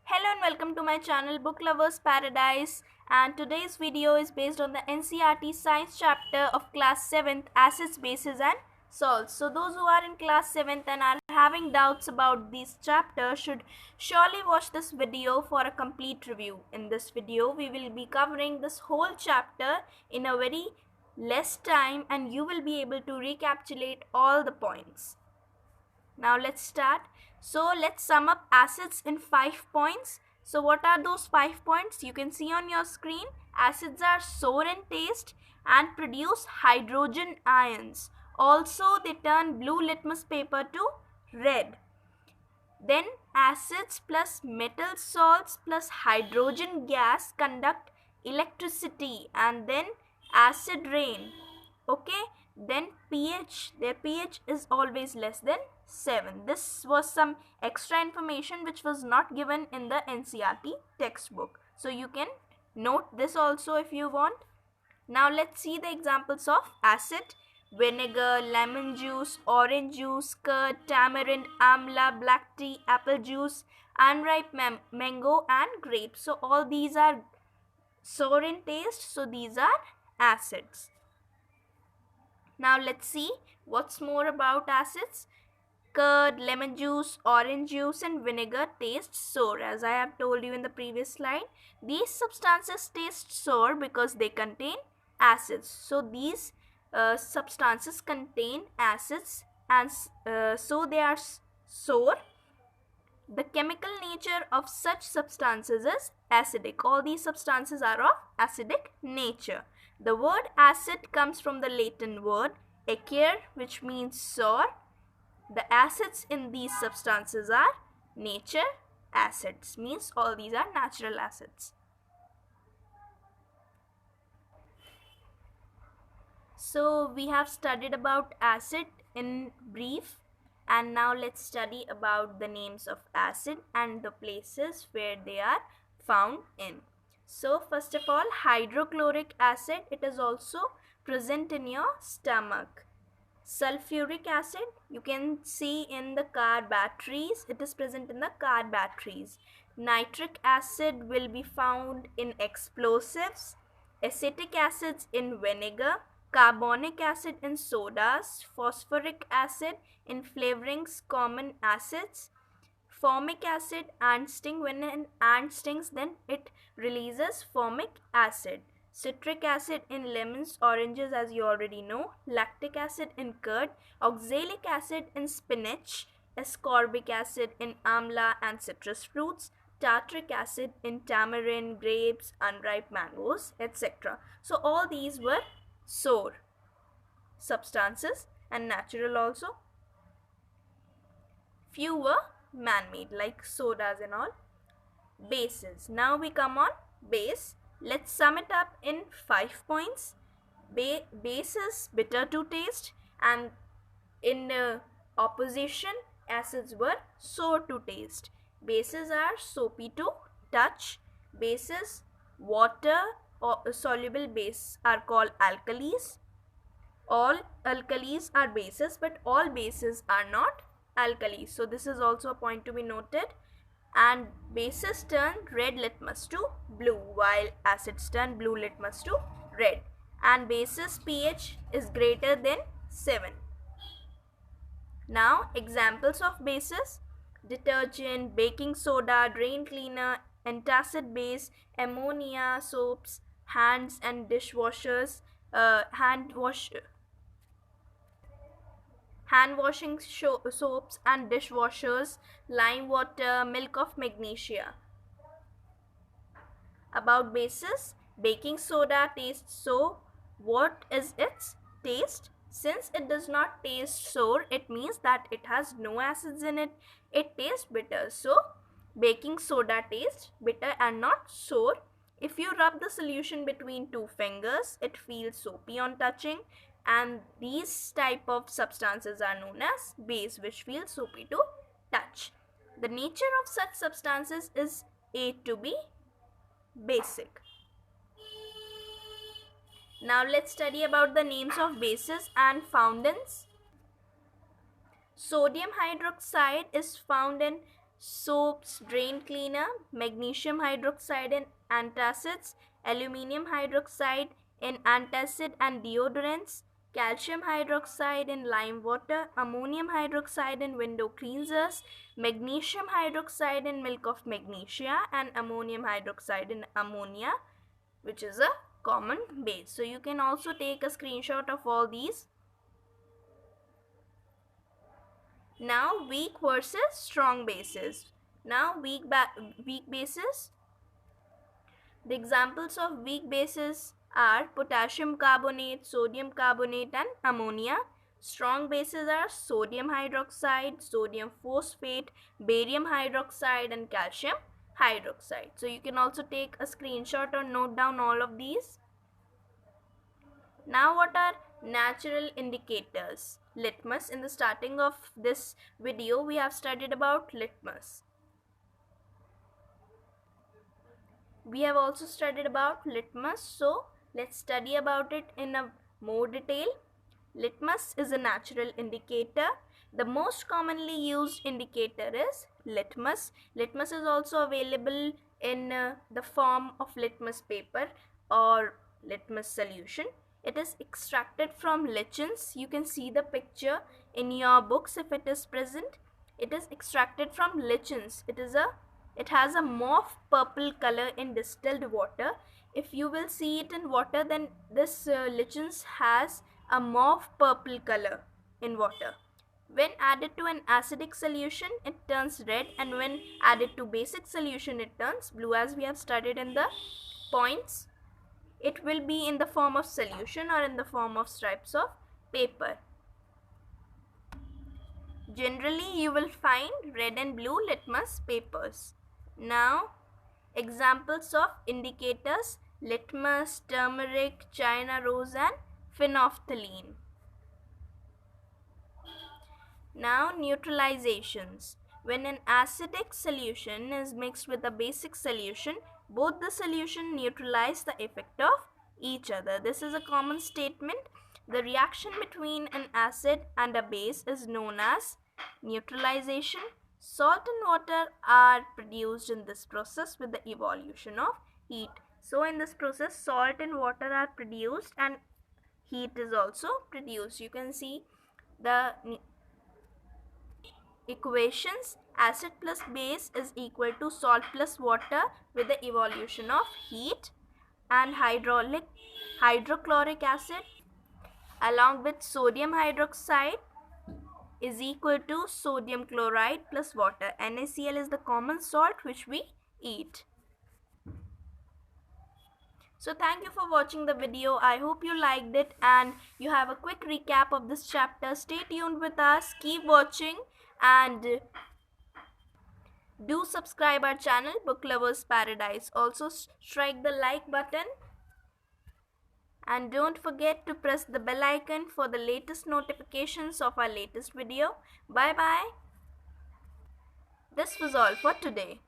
Hello and welcome to my channel Book Lovers Paradise, and today's video is based on the NCERT Science chapter of class 7th Acids, Bases and Salts. So those who are in class 7th and are having doubts about this chapter should surely watch this video for a complete review. In this video we will be covering this whole chapter in a very less time and you will be able to recapitulate all the points. Now let's start. So let's sum up acids in 5 points. So what are those 5 points? You can see on your screen. Acids are sour in taste and produce hydrogen ions. Also they turn blue litmus paper to red. Then acids plus metal salts plus hydrogen gas conduct electricity, and then acid rain. Okay, then pH, their pH is always less than 7. This was some extra information which was not given in the NCERT textbook. So you can note this also if you want. Now let's see the examples of acid. Vinegar, lemon juice, orange juice, curd, tamarind, amla, black tea, apple juice, unripe mango and grape. So all these are sour in taste, so these are acids. Now let's see what's more about acids. Curd, lemon juice, orange juice and vinegar taste sour. As I have told you in the previous slide, these substances taste sour because they contain acids. So these substances contain acids and so they are sour. The chemical nature of such substances is acidic. All these substances are of acidic nature. The word acid comes from the Latin word acere, which means sour. The acids in these substances are nature acids, means all these are natural acids. So we have studied about acid in brief, and now let's study about the names of acid and the places where they are found in. So first of all, hydrochloric acid, it is also present in your stomach. Sulfuric acid, you can see in the car batteries, it is present in the car batteries. Nitric acid will be found in explosives. Acetic acids in vinegar. Carbonic acid in sodas. Phosphoric acid in flavorings, common acids. Formic acid, ant sting, when an ant stings then it releases formic acid. Citric acid in lemons, oranges, as you already know. Lactic acid in curd. Oxalic acid in spinach. Ascorbic acid in amla and citrus fruits. Tartaric acid in tamarind, grapes, unripe mangoes, etc. So all these were sour substances and natural also. Few were man-made like sodas and all. Bases. Now we come on base. Let's sum it up in 5 points. Base is bitter to taste, and in opposition, acids were sour to taste. Bases are soapy to touch. Bases, water or soluble base are called alkalis. All alkalis are bases, but all bases are not alkalis. So this is also a point to be noted. And bases turn red litmus to blue, while acids turn blue litmus to red. And bases pH is greater than 7. Now examples of bases: detergent, baking soda, drain cleaner, antacid base, ammonia, soaps, hands and dishwashers, hand washing soaps and dishwashers, lime water, milk of magnesia. About bases, baking soda tastes sour. What is its taste? Since it does not taste sour, it means that it has no acids in it. It tastes bitter. So baking soda tastes bitter and not sour. If you rub the solution between two fingers, it feels soapy on touching, and these type of substances are known as base, which feel soapy to touch. The nature of such substances is A to B, basic. Now let's study about the names of bases and foundants. Sodium hydroxide is found in soaps, drain cleaner, magnesium hydroxide in antacids, aluminium hydroxide in antacid and deodorants, calcium hydroxide in lime water, ammonium hydroxide in window cleansers, magnesium hydroxide in milk of magnesia, and ammonium hydroxide in ammonia, which is a common base. So you can also take a screenshot of all these. Now weak versus strong bases. Now weak bases. The examples of weak bases are potassium carbonate, sodium carbonate, and ammonia. Strong bases are sodium hydroxide, sodium phosphate, barium hydroxide, and calcium hydroxide. So you can also take a screenshot or note down all of these. Now what are natural indicators? Litmus. In the starting of this video, we have studied about litmus. We have also studied about litmus, so let's study about it in a more detail. Litmus is a natural indicator. The most commonly used indicator is litmus. Litmus is also available in the form of litmus paper or litmus solution. It is extracted from lichens. You can see the picture in your books if it is present. It is extracted from lichens. It has a mauve purple color in distilled water. If you will see it in water, then this lichens has a mauve purple color in water. When added to an acidic solution, it turns red, and when added to basic solution, it turns blue, as we have studied in the points. It will be in the form of solution or in the form of stripes of paper. Generally, you will find red and blue litmus papers. Now, examples of indicators: litmus, turmeric, China rose, and phenolphthalein. Now, neutralizations. When an acidic solution is mixed with a basic solution, both the solution neutralize the effect of each other. This is a common statement. The reaction between an acid and a base is known as neutralization. Salt and water are produced in this process with the evolution of heat. So in this process, salt and water are produced and heat is also produced. You can see the equations. Acid plus base is equal to salt plus water with the evolution of heat, and hydrochloric acid along with sodium hydroxide is equal to sodium chloride plus water. NaCl is the common salt which we eat. So thank you for watching the video. I hope you liked it and you have a quick recap of this chapter. Stay tuned with us, keep watching, and do subscribe our channel Book Lovers Paradise. Also strike the like button and don't forget to press the bell icon for the latest notifications of our latest video. Bye bye. This was all for today.